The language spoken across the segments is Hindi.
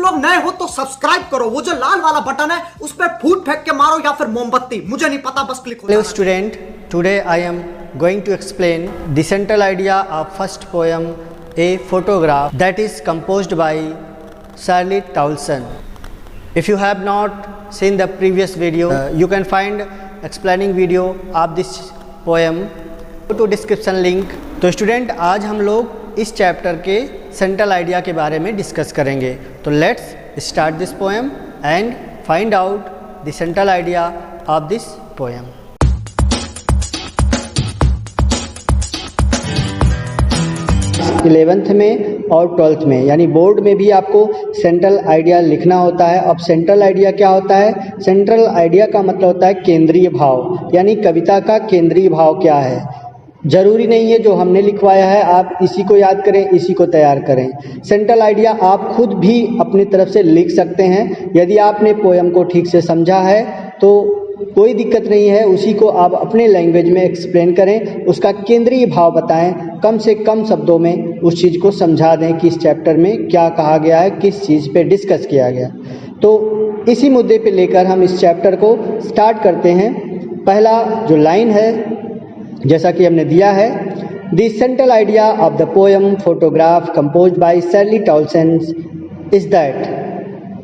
लोग नए हो तो सब्सक्राइब करो, वो जो लाल वाला बटन है उस पर फूट फेंक के मारो या फिर मोमबत्ती, मुझे नहीं पता, बस क्लिक हो Hello जाना। student, today I am going to explain the central idea of first poem, A Photograph, that is composed by Shirley Towson. If you have not seen the previous video, you can find explaining video of this poem to description link. तो स्टूडेंट आज हम लोग इस चैप्टर के सेंट्रल आइडिया के बारे में डिस्कस करेंगे। तो let's start this poem and find out the central idea of this poem. Eleventh में और ट्वेल्थ में यानी बोर्ड में भी आपको सेंट्रल आइडिया लिखना होता है। अब सेंट्रल आइडिया क्या होता है? सेंट्रल आइडिया का मतलब होता है केंद्रीय भाव, यानी कविता का केंद्रीय भाव क्या है। जरूरी नहीं है जो हमने लिखवाया है आप इसी को याद करें, इसी को तैयार करें। सेंट्रल आइडिया आप खुद भी अपनी तरफ से लिख सकते हैं। यदि आपने पोएम को ठीक से समझा है तो कोई दिक्कत नहीं है, उसी को आप अपने लैंग्वेज में एक्सप्लेन करें, उसका केंद्रीय भाव बताएं, कम से कम शब्दों में उस चीज़ को समझा दें कि इस चैप्टर में क्या कहा गया है, किस चीज़ पे डिस्कस किया गया। तो इसी मुद्दे पे लेकर हम इस चैप्टर को स्टार्ट करते हैं। पहला जो लाइन है जैसा कि हमने दिया है, the central idea of the poem photograph composed by Shirley Toulson is that.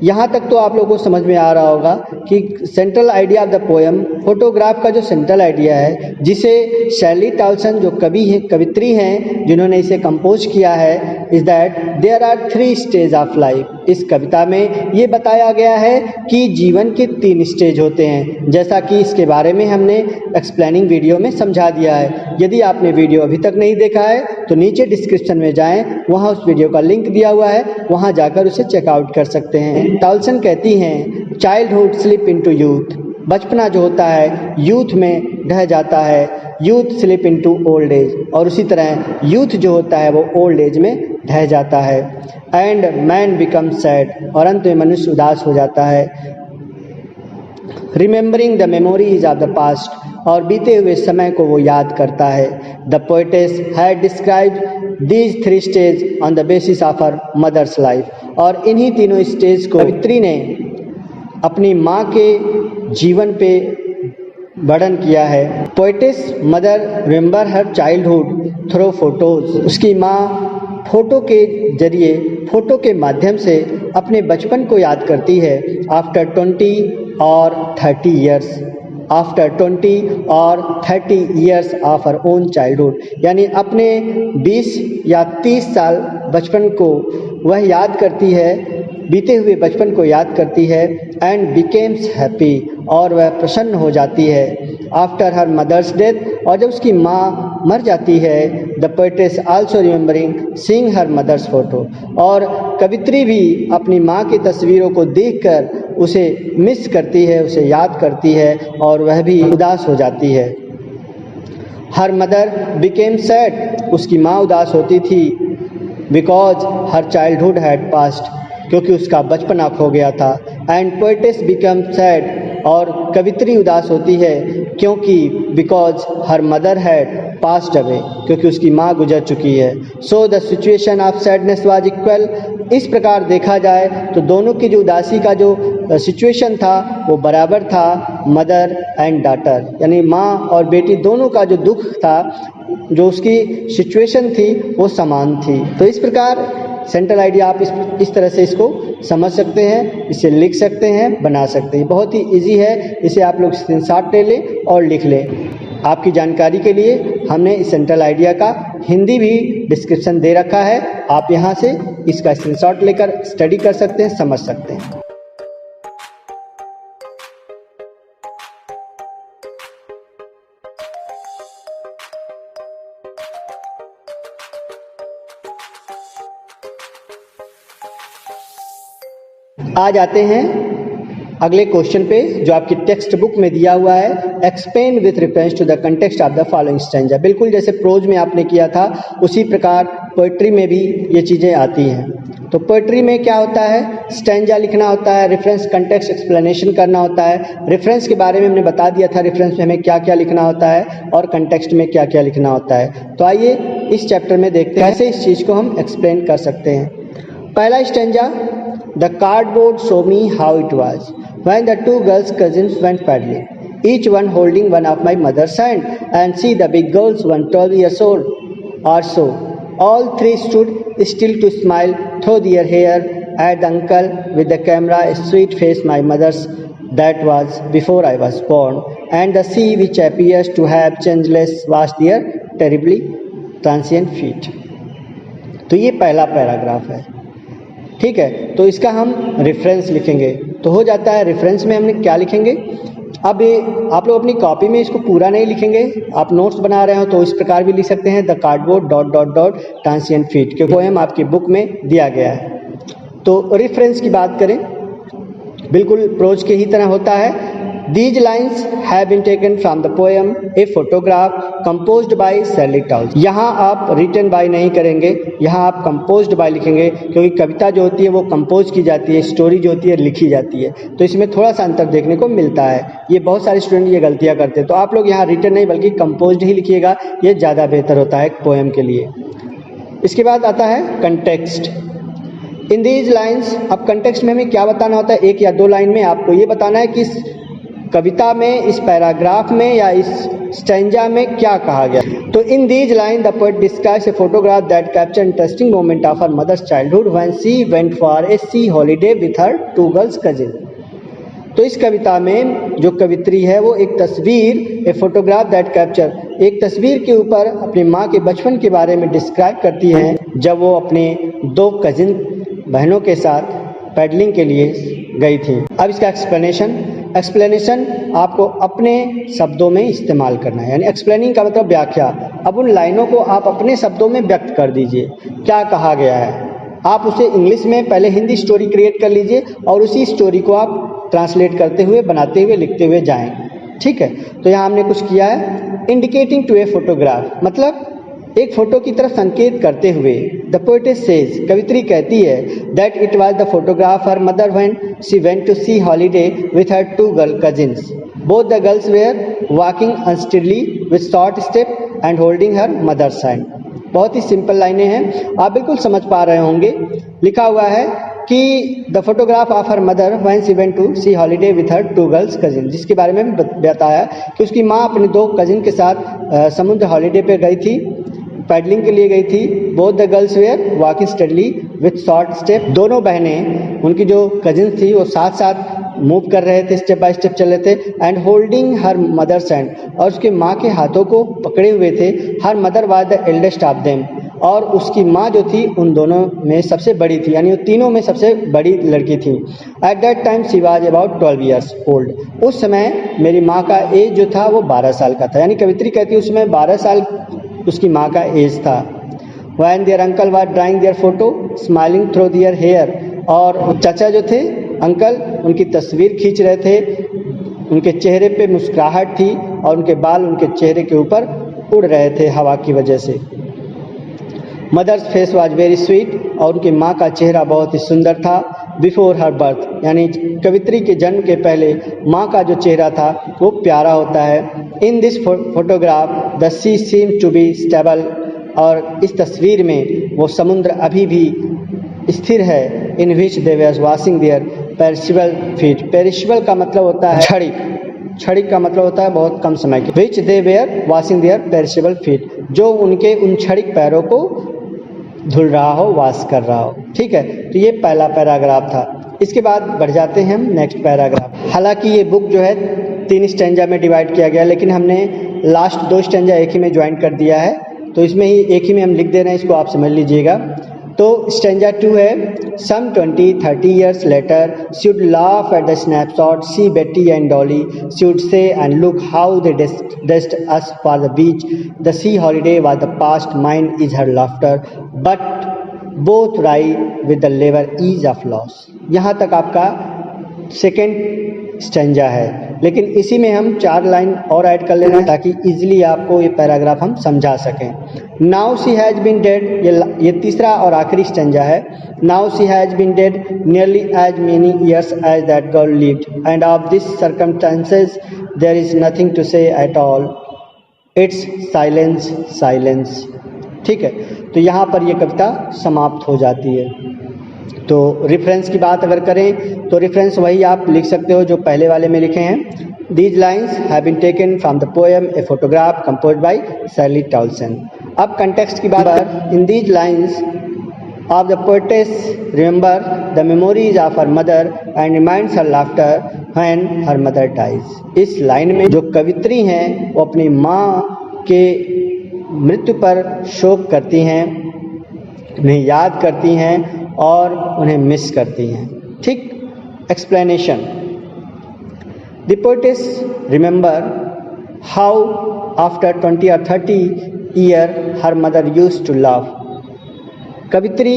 यहाँ तक तो आप लोगों को समझ में आ रहा होगा कि central idea of the poem photograph का जो सेंट्रल आइडिया है, जिसे शर्ली टाउसन जो कवि हैं, कवित्री हैं, जिन्होंने इसे कंपोज किया है, is that there are 3 stage of life. इस कविता में ये बताया गया है कि जीवन के 3 स्टेज होते हैं, जैसा कि इसके बारे में हमने एक्सप्लेनिंग वीडियो में समझा दिया है। यदि आपने वीडियो अभी तक नहीं देखा है तो नीचे डिस्क्रिप्शन में जाएं, वहाँ उस वीडियो का लिंक दिया हुआ है, वहाँ जाकर उसे चेकआउट कर सकते हैं। टाउसन कहती हैं चाइल्डहुड स्लिप इनटू यूथ, बचपना जो होता है यूथ में ढह जाता है, youth slip into old age, और उसी तरह यूथ जो होता है वो ओल्ड एज में ढह जाता है। एंड मैन बिकम सैड, और अंत में मनुष्य उदास हो जाता है। Remembering the memories of the past, और बीते हुए समय को वो याद करता है। The poetess had described these 3 stage on the basis of her mother's life, और इन्हीं तीनों स्टेज को कवित्री ने अपनी माँ के जीवन पे वर्णन किया है। Poetess mother remember her childhood through photos, उसकी माँ फोटो के जरिए, फोटो के माध्यम से अपने बचपन को याद करती है। आफ्टर 20 और 30 ईयर्स, आफ्टर 20 और 30 years of her own childhood, यानी अपने 20 या 30 साल बचपन को वह याद करती है, बीते हुए बचपन को याद करती है। एंड बिकेम्स हैप्पी, और वह प्रसन्न हो जाती है। आफ्टर हर मदर्स डेथ, और जब उसकी माँ मर जाती है, the poetess also remembering seeing her mother's photo, और कवित्री भी अपनी माँ की तस्वीरों को देखकर उसे मिस करती है, उसे याद करती है, और वह भी उदास हो जाती है। हर मदर बिकेम सैड, उसकी माँ उदास होती थी। Because her childhood had passed, क्योंकि उसका बचपना खो गया था। एंड पोएटेस बिकम सैड, और कवित्री उदास होती है क्योंकि because her mother had passed away, क्योंकि उसकी माँ गुजर चुकी है। So the situation of sadness was equal, इस प्रकार देखा जाए तो दोनों की जो उदासी का जो सिचुएशन था वो बराबर था, मदर एंड डॉटर, यानी माँ और बेटी दोनों का जो दुख था, जो उसकी सिचुएशन थी वो समान थी। तो इस प्रकार सेंट्रल आइडिया आप इस तरह से इसको समझ सकते हैं, इसे लिख सकते हैं, बना सकते हैं। बहुत ही इजी है, इसे आप लोग स्क्रीनशॉट ले लें और लिख लें। आपकी जानकारी के लिए हमने इस सेंट्रल आइडिया का हिंदी भी डिस्क्रिप्शन दे रखा है, आप यहाँ से इसका स्क्रीनशॉट लेकर स्टडी कर सकते हैं, समझ सकते हैं। आ जाते हैं अगले क्वेश्चन पे जो आपकी टेक्स्ट बुक में दिया हुआ है। Explain with reference to the context of the following stanza. बिल्कुल जैसे प्रोज में आपने किया था उसी प्रकार पोएट्री में भी ये चीज़ें आती हैं। तो पोएट्री में क्या होता है, स्टैंजा लिखना होता है, रेफरेंस कंटेक्स्ट एक्सप्लेनेशन करना होता है। रेफरेंस के बारे में हमने बता दिया था, रेफरेंस में हमें क्या क्या लिखना होता है और कंटेक्स्ट में क्या क्या लिखना होता है। तो आइए इस चैप्टर में देखते हैं कैसे इस चीज़ को हम एक्सप्लेन कर सकते हैं। पहला stanza, the cardboard show me how it was when the two girls cousins went paddling, each one holding one of my mother's hand, and see the big girls, one 12 years old or so. All three stood still to smile through their hair at the uncle with the camera, a sweet face my mother's that was before I was born, and the sea which appears to have changeless was their terribly transient feet. तो ये पहला पैराग्राफ है, ठीक है। तो इसका हम रेफरेंस लिखेंगे, तो हो जाता है रेफरेंस में हमने क्या लिखेंगे। अब ये आप लोग अपनी कॉपी में इसको पूरा नहीं लिखेंगे, आप नोट्स बना रहे हो तो इस प्रकार भी लिख सकते हैं, the cardboard dot dot dot transient feet, क्योंकि पोएम आपकी बुक में दिया गया है। तो रेफरेंस की बात करें, बिल्कुल प्रोज के ही तरह होता है। These lines have been taken from the poem A Photograph composed by Shirley Towles। यहाँ आप written by नहीं करेंगे, यहाँ आप composed by लिखेंगे, क्योंकि कविता जो होती है वो कंपोज की जाती है, स्टोरी जो होती है लिखी जाती है, तो इसमें थोड़ा सा अंतर देखने को मिलता है। ये बहुत सारे स्टूडेंट ये गलतियाँ करते हैं, तो आप लोग यहाँ written नहीं बल्कि composed ही लिखिएगा, ये ज़्यादा बेहतर होता है पोएम के लिए। इसके बाद आता है कंटेक्स्ट। इन दीज लाइन्स, अब कंटेक्स्ट में हमें क्या बताना होता है, एक या दो लाइन में आपको ये बताना है कि कविता में, इस पैराग्राफ में या इस स्टैंजा में क्या कहा गया। तो in these line the poet describes a photograph that capture interesting moment of her mother's childhood when she went for a sea holiday with her two girls cousin. तो इस कविता में जो कवित्री है वो एक तस्वीर, ए फोटोग्राफ दैट कैप्चर, एक तस्वीर के ऊपर अपनी माँ के बचपन के बारे में डिस्क्राइब करती हैं, जब वो अपने दो कजिन बहनों के साथ पैडलिंग के लिए गई थी। अब इसका एक्सप्लेनेशन आपको अपने शब्दों में इस्तेमाल करना है, यानी एक्सप्लेनिंग का मतलब व्याख्या। अब उन लाइनों को आप अपने शब्दों में व्यक्त कर दीजिए, क्या कहा गया है। आप उसे इंग्लिश में पहले हिंदी स्टोरी क्रिएट कर लीजिए और उसी स्टोरी को आप ट्रांसलेट करते हुए, बनाते हुए, लिखते हुए जाएं, ठीक है। तो यहाँ हमने कुछ किया है। इंडिकेटिंग टू ए फोटोग्राफ, मतलब एक फोटो की तरफ संकेत करते हुए। द पोएटेस सेज, कवित्री कहती है, that it was the photograph her mother when she went to sea holiday with her two girl cousins, both the girls were walking unsteadily with short step and holding her mother's hand. बहुत ही सिंपल लाइनें हैं, आप बिल्कुल समझ पा रहे होंगे। लिखा हुआ है कि the photograph of her mother when she went to sea holiday with her two girls cousin, जिसके बारे में बताया कि उसकी माँ अपने दो कजिन के साथ समुद्र हॉलीडे पे गई थी, पैडलिंग के लिए गई थी। Both the girls were walking steadily with short step, दोनों बहनें, उनकी जो कजिन थी वो साथ साथ मूव कर रहे थे, स्टेप बाय स्टेप चल रहे थे। And holding her mother's hand, और उसके माँ के हाथों को पकड़े हुए थे। Her mother was the eldest of them, और उसकी माँ जो थी उन दोनों में सबसे बड़ी थी, यानी वो तीनों में सबसे बड़ी लड़की थी। At that time she was about 12 years old, उस समय मेरी माँ का एज जो था वो 12 साल का था, यानी कवित्री कहती है उस समय 12 साल उसकी माँ का एज था। When their uncle was drawing their photo, smiling through their hair, और चाचा जो थे अंकल, उनकी तस्वीर खींच रहे थे, उनके चेहरे पे मुस्कुराहट थी और उनके बाल उनके चेहरे के ऊपर उड़ रहे थे हवा की वजह से। Mother's face was very sweet, और उनकी माँ का चेहरा बहुत ही सुंदर था। बिफोर हर बर्थ, यानी कवित्री के जन्म के पहले माँ का जो चेहरा था वो प्यारा होता है। In this photograph the sea seem to be stable, और इस तस्वीर में वो समुद्र अभी भी स्थिर है। In which they were washing their perishable feet, perishable का मतलब होता है क्षणिक, क्षणिक का मतलब होता है बहुत कम समय के। Which they were washing their perishable feet, जो उनके उन क्षणिक पैरों को धुल रहा हो, वाश कर रहा हो, ठीक है। तो ये पहला पैराग्राफ था। इसके बाद बढ़ जाते हैं हम नेक्स्ट पैराग्राफ। हालांकि ये बुक जो है 3 स्टैंजा में डिवाइड किया गया, लेकिन हमने लास्ट 2 स्टैंजा एक ही में ज्वाइन कर दिया है, तो इसमें ही एक ही में हम लिख दे रहे हैं, इसको आप समझ लीजिएगा। तो स्टैंजा 2 है, some 20-30 years later she would laugh at the snapshot, see Betty and Dolly, she would say, and look how they dressed us for the beach, the sea holiday was the past, mine is her laughter, but both lie with the labor ease of loss। यहाँ तक आपका सेकेंड स्टैंजा है, लेकिन इसी में हम 4 लाइन और ऐड कर ले रहे हैं ताकि इजीली आपको ये पैराग्राफ हम समझा सकें। Now she has been dead, ये तीसरा और आखिरी स्टैंजा है। Now she has been dead nearly as many years as that girl lived, and of this circumstances there is nothing to say at all, it's silence silence. ठीक है, तो यहाँ पर ये कविता समाप्त हो जाती है। तो रेफरेंस की बात अगर करें तो रेफरेंस वही आप लिख सकते हो जो पहले वाले में लिखे हैं। These lines have been taken from the poem A Photograph composed by Shirley Townsend. अब context की बात, in these lines of the poetess remember the memories of her mother and reminds her laughter when her mother dies. इस लाइन में जो कवित्री हैं वो अपनी माँ के मृत्यु पर शोक करती हैं, उन्हें याद करती हैं और उन्हें मिस करती हैं। ठीक, explanation. The poetess remember how after 20 or 30 years her mother used to laugh. कवित्री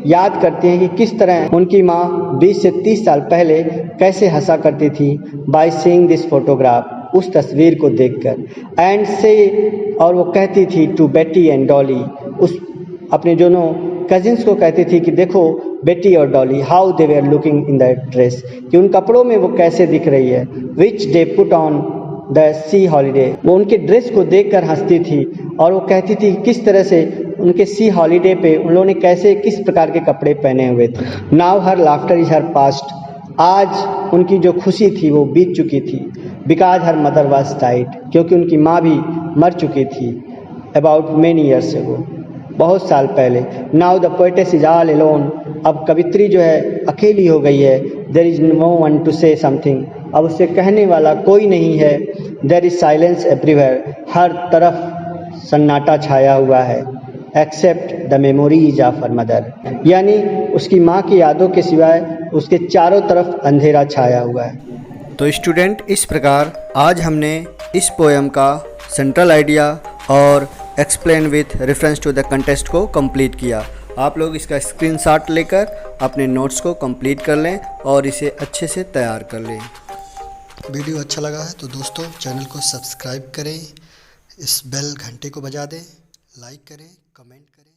याद करती हैं कि किस तरह उनकी माँ 20 से 30 साल पहले कैसे हंसा करती थी by seeing this photograph, उस तस्वीर को देखकर। एंड से, और वो कहती थी टू बेटी एंड डॉली, उस अपने दोनों कजिन्स को कहती थी कि देखो बेटी और Dolly, how they were looking in that dress, कि उन कपड़ों में वो कैसे दिख रही है। Which they put on the sea holiday, वो उनके ड्रेस को देखकर हंसती थी और वो कहती थी किस तरह से उनके सी हॉलीडे पे उन लोगों ने कैसे किस प्रकार के कपड़े पहने हुए थे। Now her laughter is her past, आज उनकी जो खुशी थी वो बीत चुकी थी। Because her mother was died, क्योंकि उनकी माँ भी मर चुकी थी। अबाउट मेनी ईयर्स एगो, बहुत साल पहले। Now the poetess is all alone, अब कवित्री जो है अकेली हो गई है। There is no one to say something, अब उसे कहने वाला कोई नहीं है। देयर इज साइलेंस एवरीवेयर, हर तरफ सन्नाटा छाया हुआ है। Except the memories of her mother, यानी उसकी माँ की यादों के सिवाय उसके चारों तरफ अंधेरा छाया हुआ है। तो स्टूडेंट, इस प्रकार आज हमने इस पोएम का सेंट्रल आइडिया और explain with reference to the contest को कंप्लीट किया। आप लोग इसका स्क्रीनशॉट लेकर अपने नोट्स को कंप्लीट कर लें और इसे अच्छे से तैयार कर लें। वीडियो अच्छा लगा है तो दोस्तों चैनल को सब्सक्राइब करें, इस बेल घंटे को बजा दें, लाइक करें, कमेंट करें।